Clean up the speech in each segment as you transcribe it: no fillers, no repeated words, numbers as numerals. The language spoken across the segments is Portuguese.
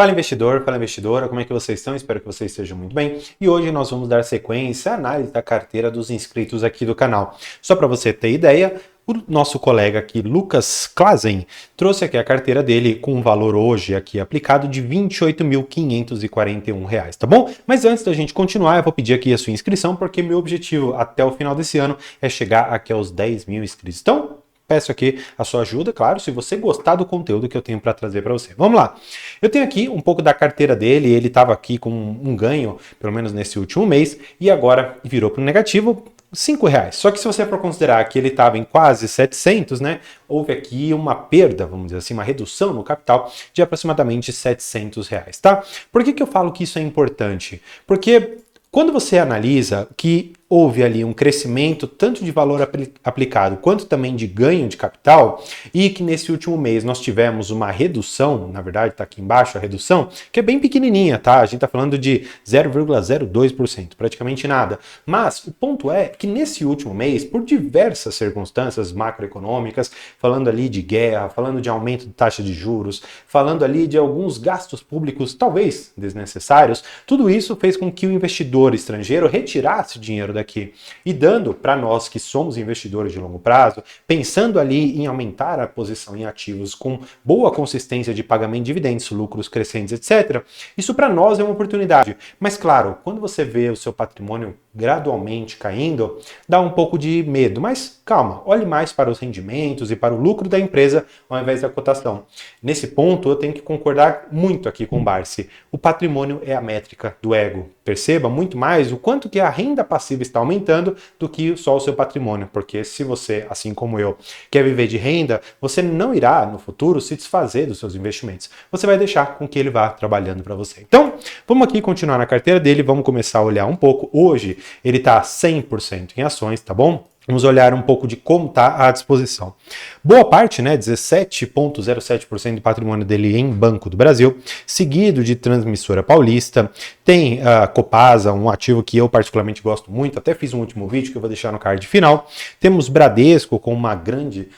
Fala investidor, fala investidora, como é que vocês estão? Espero que vocês estejam muito bem. E hoje nós vamos dar sequência à análise da carteira dos inscritos aqui do canal. Só para você ter ideia, o nosso colega aqui, Lucas Klazen, trouxe aqui a carteira dele com um valor hoje aqui aplicado de R$ 28.541, tá bom? Mas antes da gente continuar, eu vou pedir aqui a sua inscrição, porque meu objetivo até o final desse ano é chegar aqui aos 10 mil inscritos. Então, peço aqui a sua ajuda, claro, se você gostar do conteúdo que eu tenho para trazer para você. Vamos lá. Eu tenho aqui um pouco da carteira dele, ele estava aqui com um ganho, pelo menos nesse último mês, e agora virou para o negativo, R$5. Só que se você for considerar que ele estava em quase 700, né, houve aqui uma perda, vamos dizer assim, uma redução no capital de aproximadamente R$700, tá? Por que eu falo que isso é importante? Porque quando você analisa que houve ali um crescimento tanto de valor aplicado quanto também de ganho de capital e que nesse último mês nós tivemos uma redução, na verdade está aqui embaixo a redução, que é bem pequenininha, tá? A gente está falando de 0,02%, praticamente nada. Mas o ponto é que nesse último mês, por diversas circunstâncias macroeconômicas, falando ali de guerra, falando de aumento de taxa de juros, falando ali de alguns gastos públicos talvez desnecessários, tudo isso fez com que o investidor estrangeiro retirasse dinheiro daqui e dando para nós que somos investidores de longo prazo, pensando ali em aumentar a posição em ativos com boa consistência de pagamento de dividendos, lucros crescentes, etc. Isso para nós é uma oportunidade. Mas claro, quando você vê o seu patrimônio gradualmente caindo, dá um pouco de medo. Mas calma, olhe mais para os rendimentos e para o lucro da empresa ao invés da cotação. Nesse ponto, eu tenho que concordar muito aqui com o Barsi. O patrimônio é a métrica do ego. Perceba muito mais o quanto que a renda passiva está aumentando do que só o seu patrimônio, porque se você, assim como eu, quer viver de renda, você não irá no futuro se desfazer dos seus investimentos. Você vai deixar com que ele vá trabalhando para você. Então, vamos aqui continuar na carteira dele, vamos começar a olhar um pouco. Hoje ele está 100% em ações, tá bom? Vamos olhar um pouco de como está à disposição. Boa parte, né, 17,07% de patrimônio dele em Banco do Brasil, seguido de Transmissora Paulista, tem a Copasa, um ativo que eu particularmente gosto muito, até fiz um último vídeo que eu vou deixar no card final. Temos Bradesco com uma grande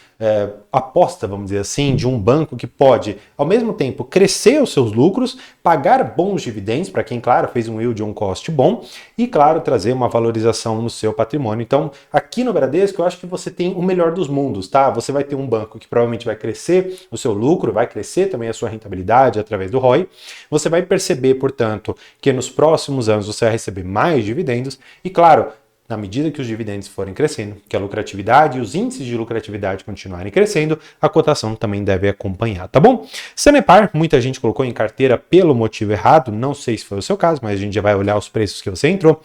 aposta, vamos dizer assim, de um banco que pode, ao mesmo tempo, crescer os seus lucros, pagar bons dividendos, para quem, claro, fez um yield on cost bom, e, claro, trazer uma valorização no seu patrimônio. Então, aqui no Bradesco, eu acho que você tem o melhor dos mundos, tá? Você vai ter um banco que provavelmente vai crescer o seu lucro, vai crescer também a sua rentabilidade através do ROI. Você vai perceber, portanto, que nos próximos anos você vai receber mais dividendos e, claro, na medida que os dividendos forem crescendo, que a lucratividade e os índices de lucratividade continuarem crescendo, a cotação também deve acompanhar, tá bom? Sanepar, muita gente colocou em carteira pelo motivo errado, não sei se foi o seu caso, mas a gente já vai olhar os preços que você entrou.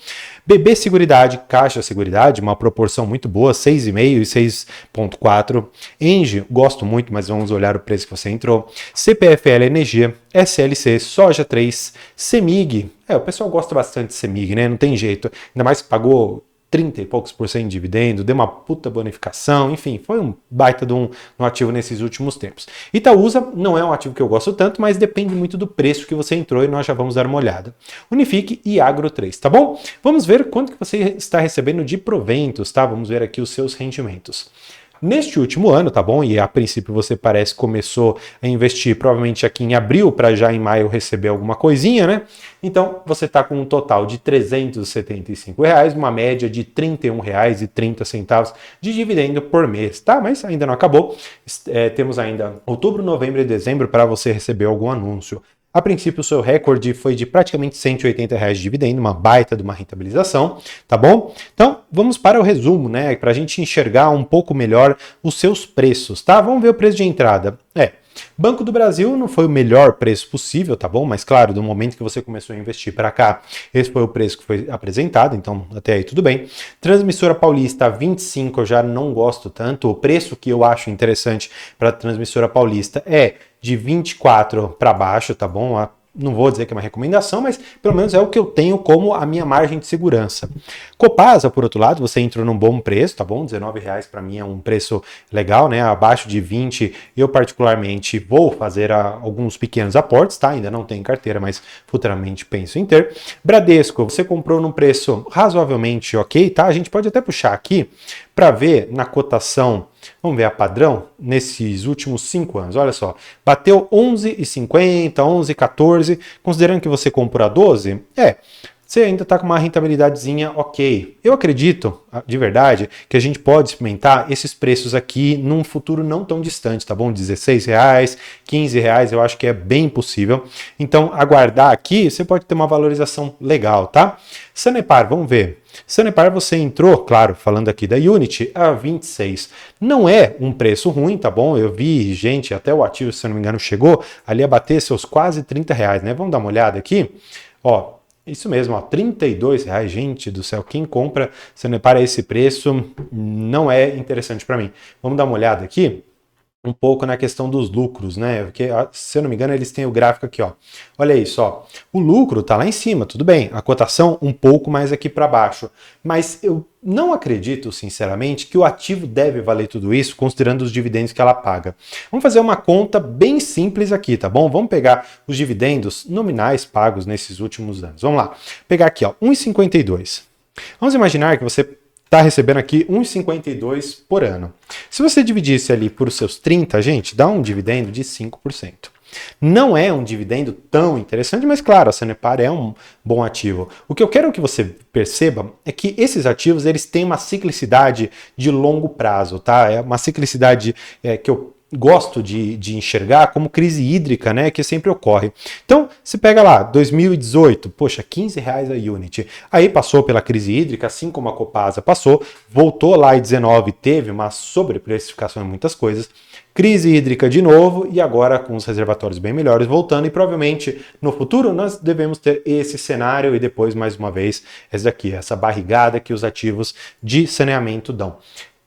BB Seguridade, Caixa Seguridade, uma proporção muito boa, 6,5 e 6,4. Engie, gosto muito, mas vamos olhar o preço que você entrou. CPFL Energia, SLC, Soja 3, CEMIG, o pessoal gosta bastante de CEMIG, né? Não tem jeito, ainda mais que pagou 30 e poucos por cento de dividendo, deu uma puta bonificação, enfim, foi um baita de um ativo nesses últimos tempos. Itaúsa não é um ativo que eu gosto tanto, mas depende muito do preço que você entrou e nós já vamos dar uma olhada. Unifique e Agro 3, tá bom? Vamos ver quanto que você está recebendo de proventos, tá? Vamos ver aqui os seus rendimentos. Neste último ano, tá bom? E a princípio você parece que começou a investir provavelmente aqui em abril para já em maio receber alguma coisinha, né? Então você está com um total de R$ 375, uma média de R$ 31,30 de dividendo por mês, tá? Mas ainda não acabou. Temos ainda outubro, novembro e dezembro para você receber algum anúncio. A princípio, o seu recorde foi de praticamente R$ 180 de dividendo, uma baita de uma rentabilização, tá bom? Então, vamos para o resumo, né? Para a gente enxergar um pouco melhor os seus preços, tá? Vamos ver o preço de entrada. Banco do Brasil não foi o melhor preço possível, tá bom? Mas claro, do momento que você começou a investir para cá, esse foi o preço que foi apresentado, então até aí tudo bem. Transmissora Paulista 25 eu já não gosto tanto. O preço que eu acho interessante para a Transmissora Paulista é de 24 para baixo, tá bom? Não vou dizer que é uma recomendação, mas pelo menos é o que eu tenho como a minha margem de segurança. Copasa, por outro lado, você entrou num bom preço, tá bom? R$19 para mim é um preço legal, né? Abaixo de 20, eu particularmente vou fazer alguns pequenos aportes, tá? Ainda não tenho carteira, mas futuramente penso em ter. Bradesco, você comprou num preço razoavelmente ok, tá? A gente pode até puxar aqui para ver na cotação Vamos ver a padrão nesses últimos 5 anos. Olha só, bateu 11,50, 11,14. Considerando que você comprou a 12, você ainda está com uma rentabilidadezinha ok. Eu acredito, de verdade, que a gente pode experimentar esses preços aqui num futuro não tão distante, tá bom? R$16, R$15, eu acho que é bem possível. Então, aguardar aqui, você pode ter uma valorização legal, tá? Sanepar, vamos ver. Sanepar você entrou, claro, falando aqui da Unity, a 26. Não é um preço ruim, tá bom? Eu vi gente, até o ativo, se eu não me engano, chegou ali a bater seus quase R$30, né? Vamos dar uma olhada aqui? Ó, isso mesmo, ó, R$32, gente do céu, quem compra Sanepar a esse preço não é interessante para mim. Vamos dar uma olhada aqui um pouco na questão dos lucros, né? Porque, se eu não me engano, eles têm o gráfico aqui, ó. Olha isso, ó. O lucro tá lá em cima, tudo bem. A cotação um pouco mais aqui para baixo. Mas eu não acredito, sinceramente, que o ativo deve valer tudo isso, considerando os dividendos que ela paga. Vamos fazer uma conta bem simples aqui, tá bom? Vamos pegar os dividendos nominais pagos nesses últimos anos. Vamos lá. Pegar aqui, ó, 1,52. Vamos imaginar que você está recebendo aqui 1,52 por ano. Se você dividisse ali por seus 30, gente, dá um dividendo de 5%. Não é um dividendo tão interessante, mas claro, a Sanepar é um bom ativo. O que eu quero que você perceba é que esses ativos eles têm uma ciclicidade de longo prazo, tá? É uma ciclicidade que eu gosto de enxergar como crise hídrica, né, que sempre ocorre. Então, se pega lá, 2018, poxa, R$15 a Unity. Aí passou pela crise hídrica, assim como a Copasa passou, voltou lá em 19, teve uma sobreprecificação em muitas coisas, crise hídrica de novo e agora com os reservatórios bem melhores voltando e provavelmente no futuro nós devemos ter esse cenário e depois mais uma vez essa barrigada que os ativos de saneamento dão.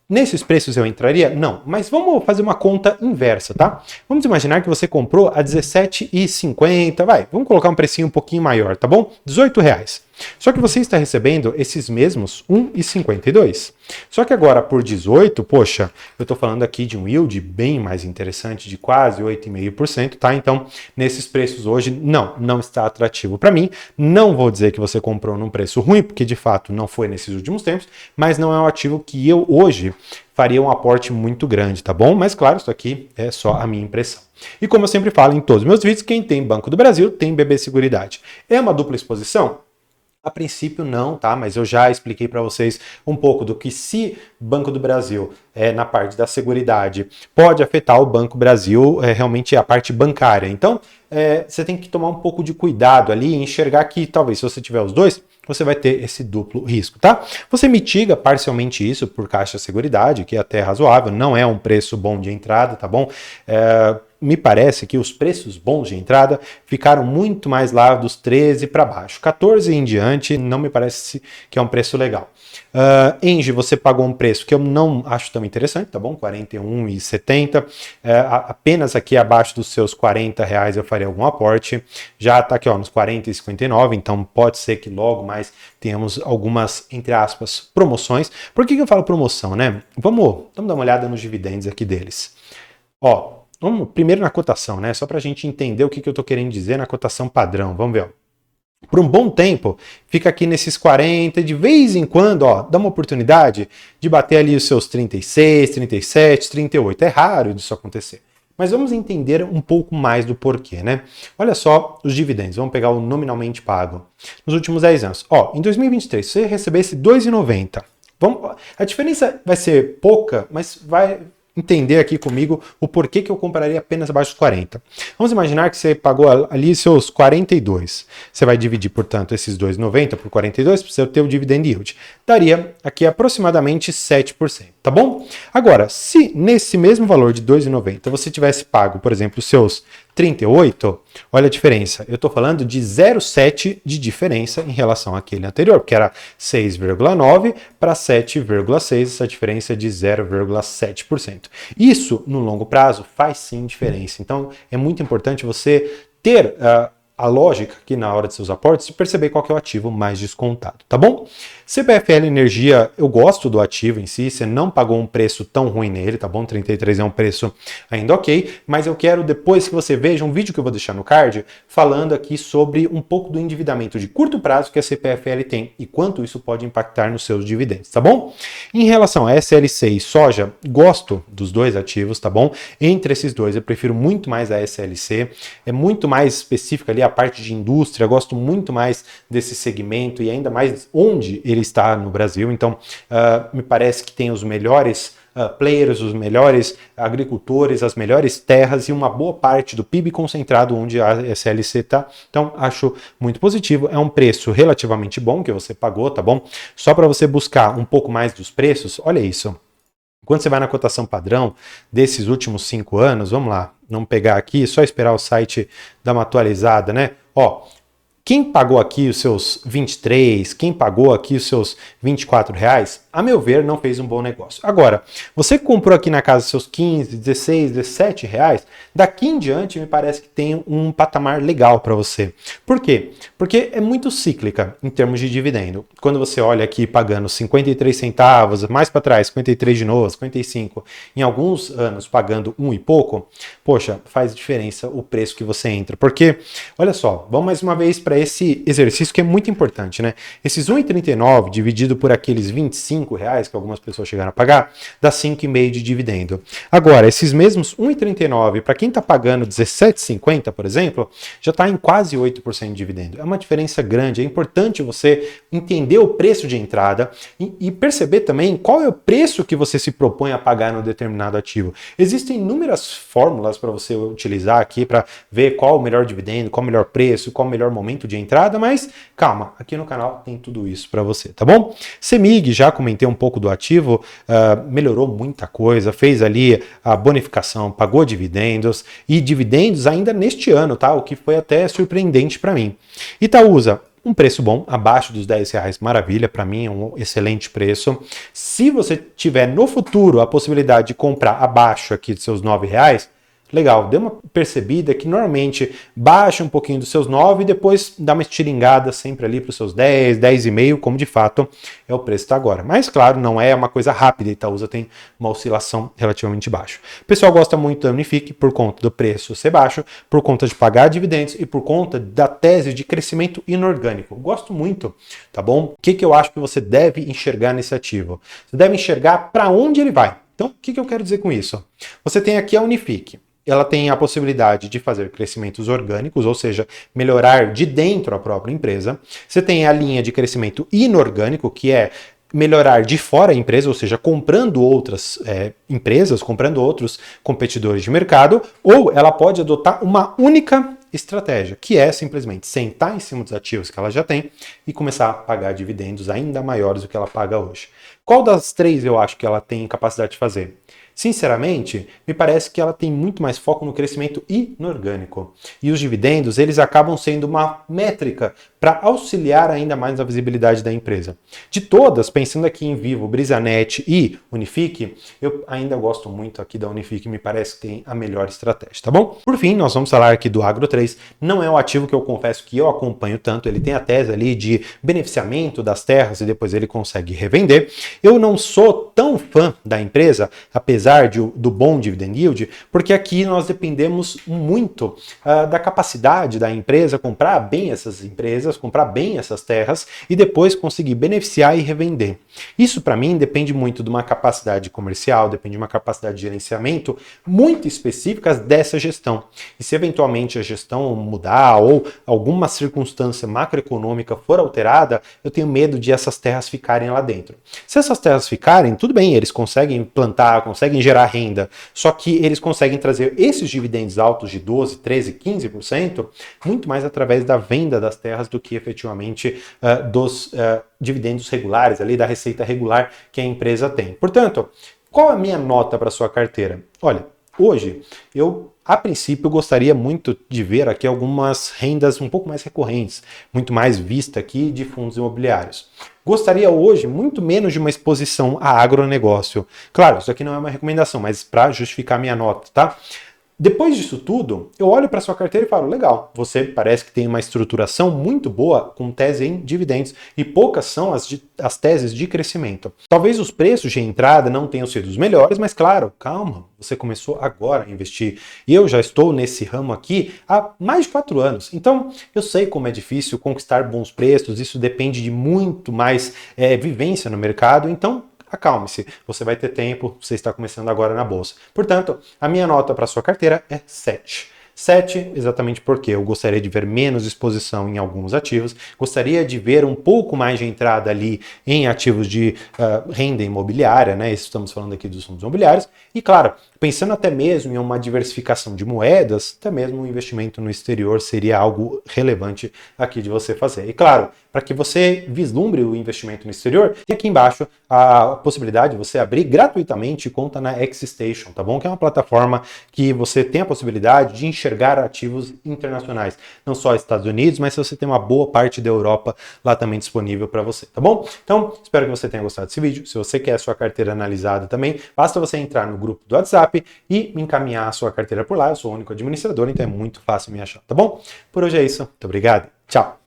Nesses preços eu entraria? Não, mas vamos fazer uma conta inversa, tá? Vamos imaginar que você comprou a R$17,50, vamos colocar um precinho um pouquinho maior, tá bom? R$18. Só que você está recebendo esses mesmos R$1,52. Só que agora por 18, poxa, eu estou falando aqui de um yield bem mais interessante, de quase 8,5%, tá? Então, nesses preços hoje, não está atrativo para mim. Não vou dizer que você comprou num preço ruim, porque de fato não foi nesses últimos tempos, mas não é um ativo que eu hoje faria um aporte muito grande, tá bom? Mas claro, isso aqui é só a minha impressão. E como eu sempre falo em todos os meus vídeos, quem tem Banco do Brasil tem BB Seguridade. É uma dupla exposição? A princípio não, tá? Mas eu já expliquei para vocês um pouco do que se Banco do Brasil na parte da seguridade pode afetar o Banco Brasil, realmente a parte bancária. Então, você tem que tomar um pouco de cuidado ali e enxergar que talvez se você tiver os dois, você vai ter esse duplo risco, tá? Você mitiga parcialmente isso por Caixa Seguridade, que é até razoável, não é um preço bom de entrada, tá bom? Me parece que os preços bons de entrada ficaram muito mais lá dos 13 para baixo. 14 em diante não me parece que é um preço legal. Engie, você pagou um preço que eu não acho tão interessante, tá bom? R$ 41,70. Apenas aqui abaixo dos seus R$40 eu faria algum aporte. Já está aqui ó, nos 40,59, então pode ser que logo mais tenhamos algumas, entre aspas, promoções. Por que eu falo promoção, né? Vamos dar uma olhada nos dividendos aqui deles. Ó, vamos primeiro na cotação, né? Só para a gente entender o que eu estou querendo dizer na cotação padrão. Vamos ver, ó. Por um bom tempo, fica aqui nesses 40, de vez em quando, ó, dá uma oportunidade de bater ali os seus 36, 37, 38. É raro disso acontecer. Mas vamos entender um pouco mais do porquê, né? Olha só os dividendos, vamos pegar o nominalmente pago. Nos últimos 10 anos. Ó, em 2023, se você recebesse R$ 2,90, a diferença vai ser pouca, mas vai entender aqui comigo o porquê que eu compraria apenas abaixo dos 40. Vamos imaginar que você pagou ali seus 42. Você vai dividir, portanto, esses 2,90 por 42 para você ter o dividend yield. Daria aqui aproximadamente 7%, tá bom? Agora, se nesse mesmo valor de 2,90 você tivesse pago, por exemplo, os seus 38, olha a diferença. Eu estou falando de 0,7 de diferença em relação àquele anterior, porque era 6,9 para 7,6, essa diferença de 0,7%. Isso, no longo prazo, faz sim diferença. Então, é muito importante você ter a lógica aqui na hora de seus aportes de perceber qual que é o ativo mais descontado, tá bom? CPFL Energia, eu gosto do ativo em si, você não pagou um preço tão ruim nele, tá bom? 33 é um preço ainda ok, mas eu quero depois que você veja um vídeo que eu vou deixar no card, falando aqui sobre um pouco do endividamento de curto prazo que a CPFL tem e quanto isso pode impactar nos seus dividendos, tá bom? Em relação a SLC e soja, gosto dos dois ativos, tá bom? Entre esses dois, eu prefiro muito mais a SLC, é muito mais específica ali a parte de indústria, gosto muito mais desse segmento e ainda mais onde ele está no Brasil, então me parece que tem os melhores players, os melhores agricultores, as melhores terras e uma boa parte do PIB concentrado onde a SLC está. Então, acho muito positivo. É um preço relativamente bom que você pagou, tá bom? Só para você buscar um pouco mais dos preços, olha isso. Quando você vai na cotação padrão desses últimos 5 anos, vamos lá, vamos pegar aqui, só esperar o site dar uma atualizada, né? Ó, quem pagou aqui os seus 23, quem pagou aqui os seus 24 reais, a meu ver, não fez um bom negócio. Agora, você comprou aqui na casa seus 15, 16, 17 reais, daqui em diante me parece que tem um patamar legal para você. Por quê? Porque é muito cíclica em termos de dividendo. Quando você olha aqui pagando 53 centavos, mais para trás, 53 de novo, 55, em alguns anos pagando 1 e pouco, poxa, faz diferença o preço que você entra. Porque, olha só, vamos mais uma vez para esse exercício que é muito importante, né? Esses 1,39 dividido por aqueles 25 reais que algumas pessoas chegaram a pagar, dá 5,5 de dividendo. Agora, esses mesmos 1,39 para quem está pagando 17,50, por exemplo, já está em quase 8% de dividendo. É uma diferença grande. É importante você entender o preço de entrada e perceber também qual é o preço que você se propõe a pagar no determinado ativo. Existem inúmeras fórmulas para você utilizar aqui para ver qual o melhor dividendo, qual o melhor preço, qual o melhor momento de entrada, mas calma, aqui no canal tem tudo isso para você, tá bom? CEMIG, já comentei um pouco do ativo, melhorou muita coisa, fez ali a bonificação, pagou dividendos e dividendos ainda neste ano, tá? O que foi até surpreendente para mim. Itaúsa, um preço bom, abaixo dos 10 reais, maravilha, para mim é um excelente preço. Se você tiver no futuro a possibilidade de comprar abaixo aqui de seus 9 reais, legal, dê uma percebida que normalmente baixa um pouquinho dos seus 9 e depois dá uma estiringada sempre ali para os seus 10, 10,5, como de fato é o preço que está agora. Mas claro, não é uma coisa rápida, Itaúsa tem uma oscilação relativamente baixa. O pessoal gosta muito da Unifique por conta do preço ser baixo, por conta de pagar dividendos e por conta da tese de crescimento inorgânico. Gosto muito, tá bom? O que eu acho que você deve enxergar nesse ativo? Você deve enxergar para onde ele vai. Então, o que eu quero dizer com isso? Você tem aqui a Unifique. Ela tem a possibilidade de fazer crescimentos orgânicos, ou seja, melhorar de dentro a própria empresa. Você tem a linha de crescimento inorgânico, que é melhorar de fora a empresa, ou seja, comprando outras empresas, comprando outros competidores de mercado, ou ela pode adotar uma única estratégia, que é simplesmente sentar em cima dos ativos que ela já tem e começar a pagar dividendos ainda maiores do que ela paga hoje. Qual das três eu acho que ela tem capacidade de fazer? Sinceramente, me parece que ela tem muito mais foco no crescimento inorgânico. E os dividendos, eles acabam sendo uma métrica para auxiliar ainda mais na visibilidade da empresa. De todas, pensando aqui em Vivo, Brisanet e Unifique, eu ainda gosto muito aqui da Unifique, me parece que tem a melhor estratégia, tá bom? Por fim, nós vamos falar aqui do Agro 3. Não é um ativo que eu confesso que eu acompanho tanto, ele tem a tese ali de beneficiamento das terras e depois ele consegue revender. Eu não sou tão fã da empresa, apesar do bom dividend yield, porque aqui nós dependemos muito da capacidade da empresa comprar bem essas empresas, comprar bem essas terras e depois conseguir beneficiar e revender. Isso para mim depende muito de uma capacidade comercial, depende de uma capacidade de gerenciamento muito específicas dessa gestão. E se eventualmente a gestão mudar ou alguma circunstância macroeconômica for alterada, eu tenho medo de essas terras ficarem lá dentro. Se essas terras ficarem, tudo bem, eles conseguem plantar, conseguem gerar renda, só que eles conseguem trazer esses dividendos altos de 12, 13, 15%, muito mais através da venda das terras do que efetivamente dos dividendos regulares, ali da receita regular que a empresa tem. Portanto, qual a minha nota para sua carteira? Olha, hoje eu a princípio, eu gostaria muito de ver aqui algumas rendas um pouco mais recorrentes, muito mais vista aqui de fundos imobiliários. Gostaria hoje muito menos de uma exposição a agronegócio. Claro, isso aqui não é uma recomendação, mas para justificar minha nota, tá? Depois disso tudo, eu olho para sua carteira e falo, legal, você parece que tem uma estruturação muito boa com tese em dividendos e poucas são as teses de crescimento. Talvez os preços de entrada não tenham sido os melhores, mas claro, calma, você começou agora a investir. E eu já estou nesse ramo aqui há mais de 4 anos. Então, eu sei como é difícil conquistar bons preços, isso depende de muito mais vivência no mercado. Então, acalme-se, você vai ter tempo, você está começando agora na bolsa. Portanto, a minha nota para sua carteira é 7. 7, exatamente porque eu gostaria de ver menos exposição em alguns ativos, gostaria de ver um pouco mais de entrada ali em ativos de renda imobiliária, né? Estamos falando aqui dos fundos imobiliários, e claro, pensando até mesmo em uma diversificação de moedas, até mesmo um investimento no exterior seria algo relevante aqui de você fazer. E claro, para que você vislumbre o investimento no exterior, tem aqui embaixo a possibilidade de você abrir gratuitamente conta na Xstation, tá bom? Que é uma plataforma que você tem a possibilidade de enxergar ativos internacionais, não só Estados Unidos, mas você tem uma boa parte da Europa lá também disponível para você, tá bom? Então, espero que você tenha gostado desse vídeo. Se você quer a sua carteira analisada também, basta você entrar no grupo do WhatsApp e me encaminhar a sua carteira por lá. Eu sou o único administrador, então é muito fácil me achar, tá bom? Por hoje é isso. Muito obrigado. Tchau.